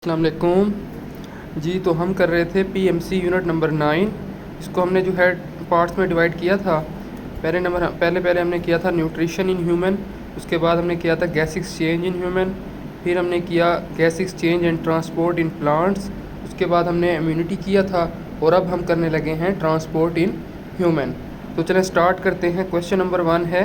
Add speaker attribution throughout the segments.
Speaker 1: अस्सलाम वालेकुम जी। तो हम कर रहे थे पीएमसी यूनिट नंबर 9। इसको हमने जो है पार्ट्स में डिवाइड किया था। पहले हमने किया था न्यूट्रिशन इन ह्यूमन, उसके बाद हमने किया था गैस एक्सचेंज इन ह्यूमन, फिर हमने किया gas exchange and transport in plants, उसके बाद हमने इम्यूनिटी किया था और अब हम करने लगे हैं ट्रांसपोर्ट इन ह्यूमन। तो चलें स्टार्ट करते हैं। क्वेश्चन नंबर 1 है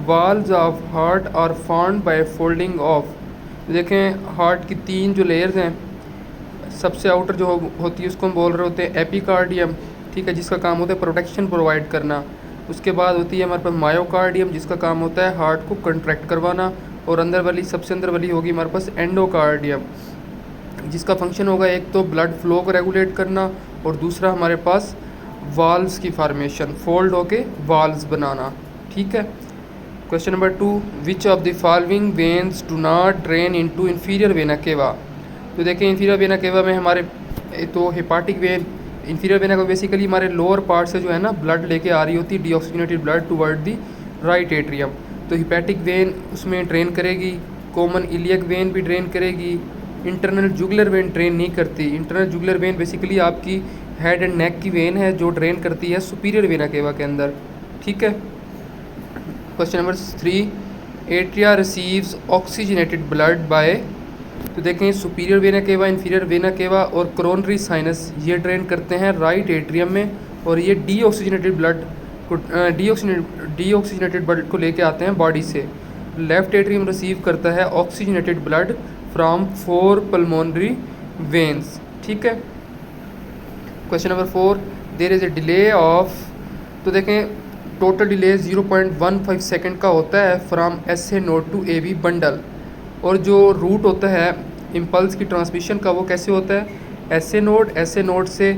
Speaker 1: walls of heart are formed by folding of. देखें हार्ट की 3 जो लेयर्स हैं, सबसे आउटर जो होती है उसको हम बोल रहे होते हैं एपिकार्डियम, ठीक है, जिसका काम होता है प्रोटेक्शन प्रोवाइड करना। उसके बाद होती है हमारे पास मायोकार्डियम, जिसका काम होता है हार्ट को कंट्रैक्ट करवाना। और अंदर वाली सबसे अंदर वाली होगी हमारे पास एंडोकार्डियम, जिसका फंक्शन होगा एक तो ब्लड फ्लो को रेगुलेट करना और दूसरा हमारे पास वाल्व्स की फार्मेशन, फोल्ड होके वाल्व्स बनाना। ठीक है। Question number 2, which of the following veins do not drain into inferior vena cava. तो देखें इंफीरियर वेना केवा में हमारे तो hepatic when, inferior vena cava basically हमारे लोअर पार्ट से जो है ना ब्लड लेके आ रही होती है, deoxygenated blood toward the right atrium. तो हेपेटिक वेन उसमें ड्रेन करेगी, कॉमन इलियक वेन भी ड्रेन करेगी, इंटरनल जुगुलर वेन ड्रेन नहीं करती। इंटरनल जुगुलर वेन बेसिकली आपकी हेड एंड नेक की वेन है जो ड्रेन करती है सुपीरियर वेना केवा के अंदर। ठीक है। Question number 3, atria receives oxygenated blood bye. तो देखें सुपीरियर वेना केवा, इंफीरियर वेना केवा और कोरोनरी साइनस ये ड्रेन करते हैं राइट एट्रियम में, और ये डीऑक्सीजनेटेड ब्लड को डीऑक्सीजनेटेड ब्लड को लेके आते हैं बॉडी से। लेफ्ट एट्रियम रिसीव करता है oxygenated blood from 4 pulmonary veins. ठीक है। Question number 4, there is a delay of. तो देखें टोटल डिले 0.15 सेकंड का होता है from SA node to AB bundle, और जो रूट होता है इम्पल्स की ट्रांसमिशन का वो कैसे होता है SA नोड से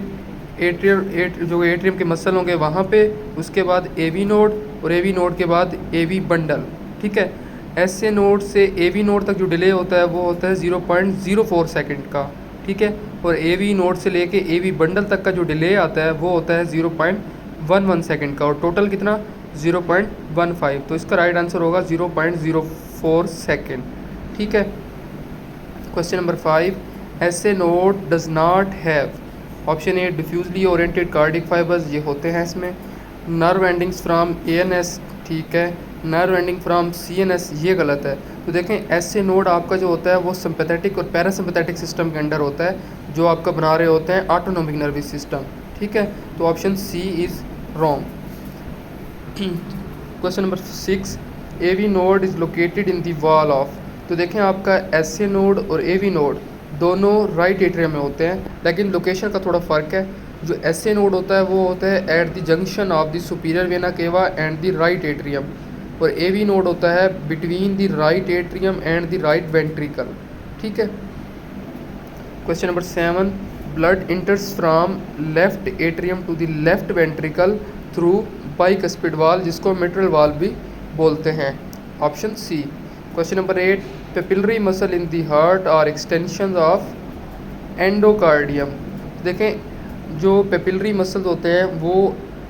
Speaker 1: जो एट्रियम के मसल होंगे वहाँ पे, उसके बाद AB नोड और AB नोड के बाद AB बंडल। ठीक है। SA नोड से AB नोड तक जो डिले होता है वो होता है 0.04 सेकंड का। ठीक है। और AB नोड से लेके AB बंडल तक का जो डिले आता है वो होता है 0.11 सेकंड का, और टोटल कितना 0.15। तो इसका राइट आंसर होगा 0.04 सेकंड। ठीक है। Question number 5, SA node does not have. Option A डिफ्यूजली oriented cardiac fibres, ये होते हैं इसमें। नर्व एंडिंग्स फ्रॉम ANS, ठीक है। नर्व एंडिंग फ्रॉम CNS, ये गलत है। तो देखें SA नोड आपका जो होता है वो सिंपैथेटिक और पैरासिम्पैथेटिक सिस्टम के अंडर होता है, जो आपका बना रहे होते हैं ऑटोनोमिक नर्वस सिस्टम। ठीक है। तो option C is wrong. Question number 6, AV node is located in the wall of. तो देखें आपका SA नोड और AV नोड दोनों राइट एट्रियम में होते हैं, लेकिन लोकेशन का थोड़ा फ़र्क है। जो SA नोड होता है वो होता है at the junction of the superior vena cava and the right atrium, और AV नोड होता है between the right atrium and the right ventricle. ठीक है। Question number 7, blood enters from left atrium to the left ventricle through bicuspid valve, जिसको mitral valve भी बोलते हैं। Option C। Question number 8, papillary muscle in the heart are extension of endocardium. देखें जो papillary muscles होते हैं वो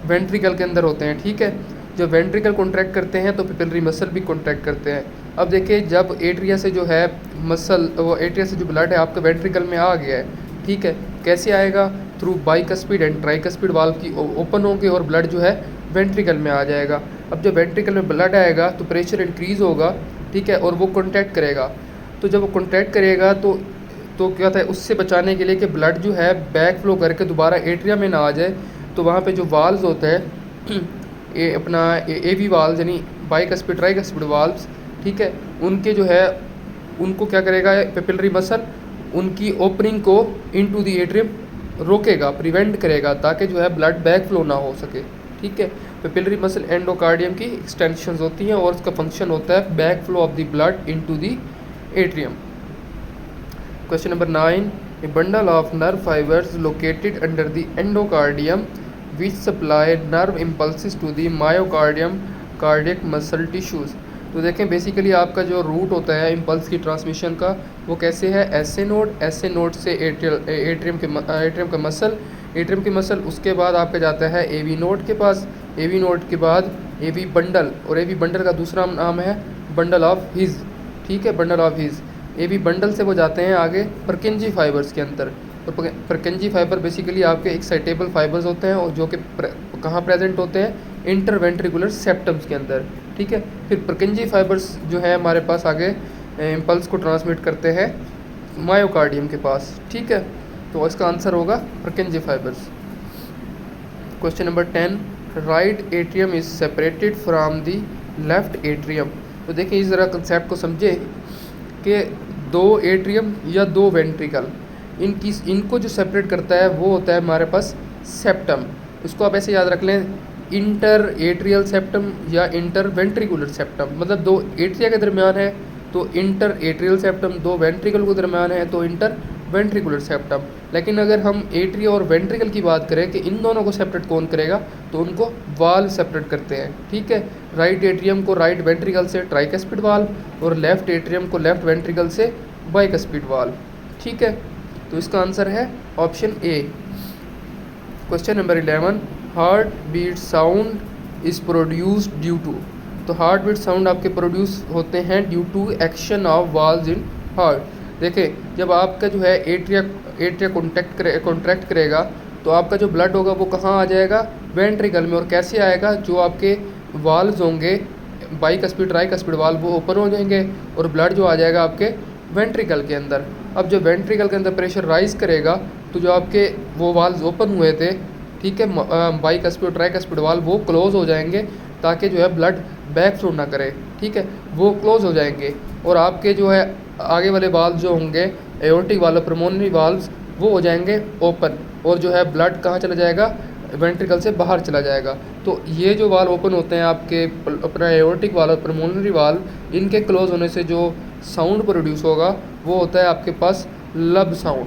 Speaker 1: ventricle के अंदर होते हैं। ठीक है। जब वेंट्रिकल कॉन्ट्रैक्ट करते हैं तो पेपिलरी मसल भी कॉन्ट्रैक्ट करते हैं। अब देखिए जब एट्रिया से जो है मसल, वो एट्रिया से जो ब्लड है आपका वेंट्रिकल में आ गया है, ठीक है, कैसे आएगा? Through bicuspid and tricuspid valve की ओपन होंगे और ब्लड जो है वेंट्रिकल में आ जाएगा। अब जब वेंट्रिकल में ब्लड आएगा तो प्रेशर इंक्रीज़ होगा, ठीक है, और वो कॉन्ट्रैक्ट करेगा। तो जब वो कॉन्ट्रैक्ट करेगा तो क्या था, उससे बचाने के लिए कि ब्लड जो है बैक फ्लो करके दोबारा एट्रिया में ना आ जाए, तो वहाँ पे जो वाल्व्स होते हैं अपना AV वाल्व यानी बाइकस्पिड ट्राइकस्पिड वाल्व्स, ठीक है, उनके जो है उनको क्या करेगा पेपिलरी मसल, उनकी ओपनिंग को इनटू द एट्रियम रोकेगा, प्रिवेंट करेगा, ताकि जो है ब्लड बैक फ्लो ना हो सके। ठीक है। पेपिलरी मसल एंडोकार्डियम की एक्सटेंशंस होती हैं और उसका फंक्शन होता है back flow of the blood into the atrium. Question number 9, a bundle of nerve fibres located under the endocardium which supply nerve impulses to the myocardium cardiac muscle tissues. तो देखें basically आपका जो root होता है impulse की transmission का वो कैसे है, SA नोड से एट्रियम के मसल, उसके बाद आपका जाता है AV नोड के पास, AV नोड के बाद AV बंडल, और AV बंडल का दूसरा नाम है बंडल ऑफ हिज। ठीक है, bundle of his. A B bundle से वो जाते हैं आगे परकिंजी फाइबर्स के अंदर। तो परकिंजी फाइबर बेसिकली आपके एक्साइटेबल फाइबर्स होते हैं और जो कि कहाँ प्रेजेंट होते हैं, इंटरवेंट्रिकुलर सेप्टम्स के अंदर, ठीक है। फिर परकिंजी फाइबर्स जो है हमारे पास आगे इम्पल्स को ट्रांसमिट करते हैं मायोकार्डियम के पास, ठीक है। तो इसका आंसर होगा परकिंजी fibres. Question number 10, right atrium is separated from the left atrium. तो देखिए इस तरह कंसेप्ट को समझे कि दो एट्रियम या दो वेंट्रिकल, इनको जो सेपरेट करता है वो होता है हमारे पास सेप्टम। इसको आप ऐसे याद रख लें, इंटर एट्रियल सेप्टम या इंटर वेंट्रिकुलर सेप्टम। मतलब दो एट्रिया के दरमियान है तो इंटर एट्रियल सेप्टम, दो वेंट्रिकल के दरमियान है तो इंटर वेंट्रिकुलर सेप्टम। लेकिन अगर हम एट्रिया और वेंट्रिकल की बात करें कि इन दोनों को सेपरेट कौन करेगा, तो उनको वाल्व सेपरेट करते हैं, ठीक है। राइट एट्रियम को राइट वेंट्रिकल से ट्राइकस्पिड वाल्व और लेफ्ट एट्रियम को लेफ्ट वेंट्रिकल से बाइकस्पिड वाल्व, ठीक है। तो इसका आंसर है option A. Question number 11, heart beat sound is produced due to. तो हार्ट बीट साउंड आपके प्रोड्यूस होते हैं due to action of valves in heart. देखिए जब आपका जो है एट्रिया कॉन्ट्रैक्ट करेगा तो आपका जो ब्लड होगा वो कहाँ आ जाएगा, वेंट्रिकल में। और कैसे आएगा, जो आपके वाल्व्स होंगे बाइकस्पिड ट्राइकस्पिड वाल्व वो ओपन हो जाएंगे और ब्लड जो आ जाएगा आपके वेंट्रिकल के अंदर। अब जब वेंट्रिकल के अंदर प्रेशर राइज करेगा तो जो आपके वो वाल्व ओपन हुए थे, ठीक है, बाइकस्पिड और ट्राइकस्पिड वाल्व वो क्लोज हो जाएंगे ताकि जो है ब्लड बैक फ्लो ना करे, ठीक है, वो क्लोज हो जाएंगे। और आपके जो है आगे वाले वाल्व जो होंगे एओर्टिक वाल्व, प्रोमोनरी वाल्व्स, वो हो जाएंगे ओपन और जो है ब्लड कहाँ चला जाएगा, वेंट्रिकल से बाहर चला जाएगा। तो ये जो वाल्व ओपन होते हैं आपके अपना एओर्टिक वाल्व, प्रोमोनरी वाल्व, इनके क्लोज होने से जो साउंड प्रोड्यूस होगा वो होता है आपके पास लब साउंड,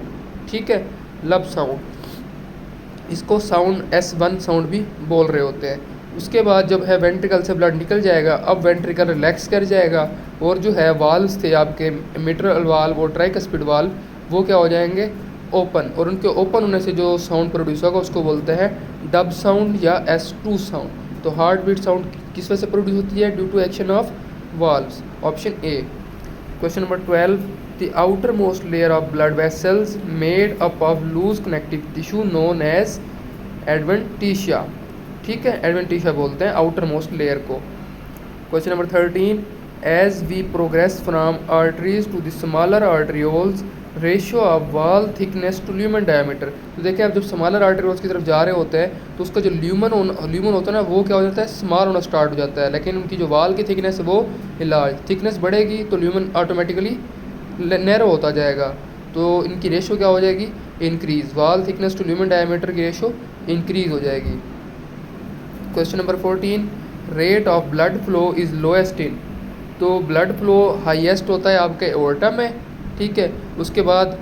Speaker 1: ठीक है, लब साउंड। इसको साउंड S1 साउंड भी बोल रहे होते हैं। उसके बाद जब है वेंट्रिकल से ब्लड निकल जाएगा, अब वेंट्रिकल रिलैक्स कर जाएगा और जो है वाल्व्स थे आपके मिट्रल वाल्व और ट्राइकस्पिड वाल्व वो क्या हो जाएंगे, ओपन। और उनके ओपन होने से जो साउंड प्रोड्यूस होगा उसको बोलते हैं डब साउंड या S2 साउंड। तो हार्ट बीट साउंड किस वजह से प्रोड्यूस होती है, due to action of valves, option A. Question number 12, the outer most layer of blood vessels made up of loose connective tissue known as adventitia, ठीक है, adventitia बोलते हैं आउटर मोस्ट लेयर को। Question number 13, as we progress from arteries to the smaller arterioles ratio of wall thickness to lumen diameter. तो देखिए आप जब smaller arterioles की तरफ जा रहे होते हैं तो उसका जो ल्यूमन होता है ना वो क्या हो जाता है, स्मॉल होना स्टार्ट हो जाता है। लेकिन उनकी जो वाल की थिकनेस है वो लार्ज, थिकनेस बढ़ेगी तो ल्यूमन ऑटोमेटिकली नैरो होता जाएगा। तो इनकी रेशियो क्या हो जाएगी, इंक्रीज, वाल थिकनेस टू ल्यूमन डायमीटर की रेशियो इंक्रीज हो जाएगी। Question number 14, rate of blood flow is lowest in. तो ब्लड फ्लो हाईएस्ट होता है आपके एओर्टा में, ठीक है, उसके बाद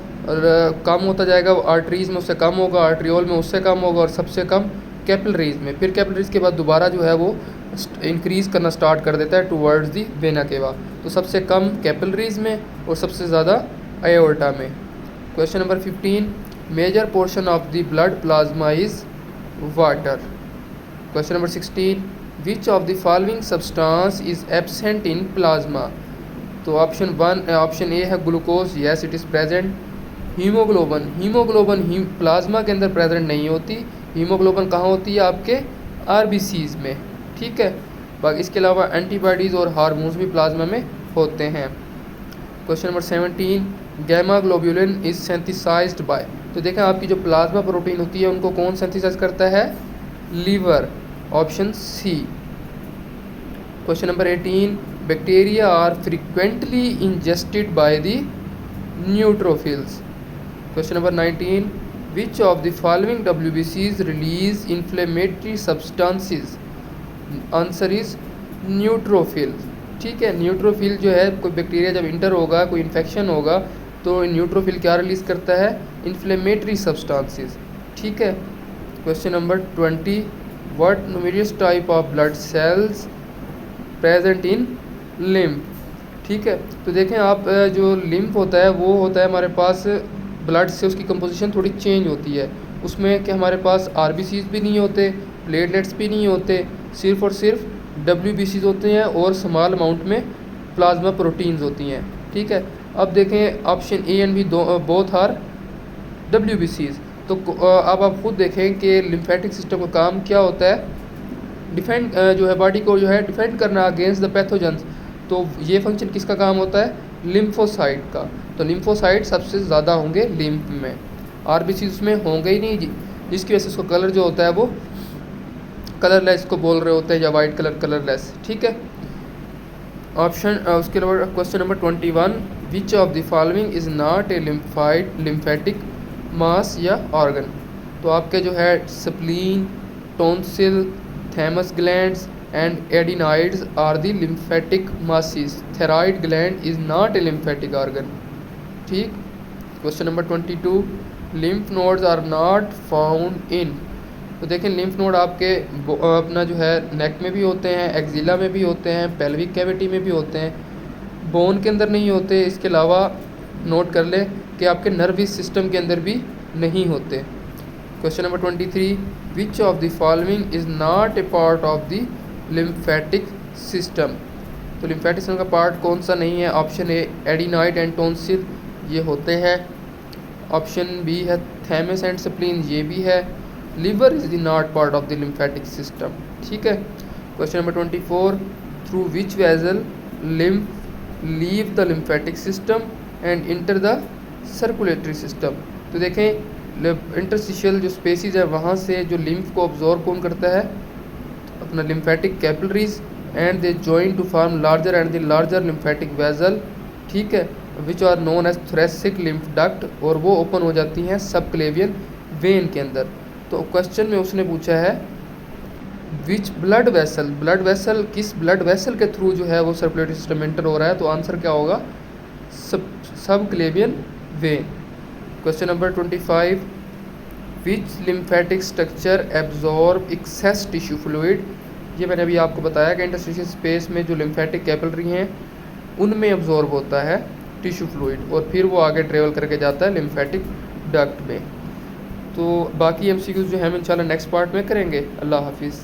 Speaker 1: कम होता जाएगा आर्टरीज में, उससे कम होगा, आर्ट्रियोल में उससे कम होगा और सबसे कम कैपिलरीज में। फिर कैपिलरीज के बाद दोबारा जो है वो इंक्रीज़ करना स्टार्ट कर देता है टूवर्ड्स दी वेना केवा। तो सबसे कम कैपिलरीज में और सबसे ज़्यादा एओर्टा में। Question number 15, major portion of the blood plasma is water. Question number 16, which of the following substance is absent in plasma. तो ऑप्शन ए है glucose, yes it is present. Haemoglobin plasma के अंदर present नहीं होती, haemoglobin कहाँ होती है, आपके RBCs में, ठीक है। बाकी इसके अलावा एंटीबॉडीज़ और हार्मोन्स भी प्लाज्मा में होते हैं। Question number 17, gamma globulin is synthesised by. तो देखें आपकी जो प्लाज्मा प्रोटीन होती है उनको कौन सिंथेसाइज करता है, liver, option C. Question number 18, bacteria are frequently ingested by the neutrophils. Question number 19, which of the following WBCs release inflammatory substances. Answer is neutrophil, ठीक है। न्यूट्रोफिल जो है, कोई बैक्टीरिया जब इंटर होगा, कोई इन्फेक्शन होगा तो न्यूट्रोफिल क्या रिलीज़ करता है, इन्फ्लेमेटरी सब्सटेंसेस, ठीक है। Question number 20, what numerous type of blood cells present in lymph, ठीक है। तो देखें आप जो लिम्फ होता है वो होता है हमारे पास ब्लड से, उसकी कंपोजिशन थोड़ी चेंज होती है। उसमें कि हमारे पास RBCs भी नहीं होते, प्लेटलेट्स भी नहीं होते, सिर्फ और सिर्फ WBCs होते हैं और स्मॉल अमाउंट में प्लाज्मा प्रोटीन्स होती हैं, ठीक है। अब देखें option A and B both are WBCs। तो अब आप खुद देखें कि लिम्फेटिक सिस्टम का काम क्या होता है, डिफेंड जो है बॉडी को जो है डिफेंड करना अगेंस्ट द पैथोजेंस। तो ये फंक्शन किसका काम होता है, लिम्फोसाइट का। तो लिम्फोसाइट सबसे ज़्यादा होंगे लिम्फ में, RBC उसमें होंगे ही नहीं, जिसकी वजह से उसको कलर जो होता है वो कलरलेस को बोल रहे होते हैं, या वाइट कलर कलरलेस। ठीक है। ऑप्शन उसके अलावा question number 21, which of the following is not a lymphatic mass या ऑर्गन। तो आपके जो है spleen, tonsil, thymus glands and adenoids are the lymphatic masses. Thyroid gland is not a lymphatic organ. ठीक। Question number 22, lymph nodes are not found in. तो देखें lymph node आपके अपना जो है नेक में भी होते हैं, एक्जिला में भी होते हैं, पेल्विक कैविटी में भी होते हैं, बोन के अंदर नहीं होते। इसके अलावा नोट कर ले कि आपके नर्वस सिस्टम के अंदर भी नहीं होते। Question number 23, which of the following is not A part of the lymphatic system. तो लिम्फेटिक सिस्टम का पार्ट कौन सा नहीं है। ऑप्शन ए एडिनाइड एंड टॉन्सिल, ये होते हैं। ऑप्शन बी है थैमस एंड स्प्लीन, ये भी है। Liver is the not part of the lymphatic system. ठीक है। Question number 24, through which vessel lymph leave the lymphatic system and enter the circulatory system. तो देखें इंटरस्टिशियल जो स्पेसिस है वहाँ से जो लिम्फ को ऑब्जॉर्व कौन करता है, अपना lymphatic capillaries, and they join to form larger and the larger lymphatic vessel. ठीक है। Which are known as thoracic lymph duct, और वो ओपन हो जाती हैं सबक्लेवियन वेन के अंदर। तो क्वेश्चन में उसने पूछा है विच ब्लड वेसल किस ब्लड वेसल के थ्रू जो है वो सर्कुलेटरी सिस्टम एंटर हो रहा है। तो आंसर क्या होगा, subclavian vein. Question number 25, which lymphatic structure absorb excess tissue fluid. ये मैंने अभी आपको बताया कि इंटरस्टिशियल स्पेस में जो लिम्फेटिक कैपिलरी हैं उनमें एब्जॉर्ब होता है टिश्यू फ्लूइड, और फिर वो आगे ट्रेवल करके जाता है लिम्फेटिक डक्ट में। तो बाकी MCQs जो है हम इंशाल्लाह नेक्स्ट पार्ट में करेंगे। अल्लाह हाफिज़।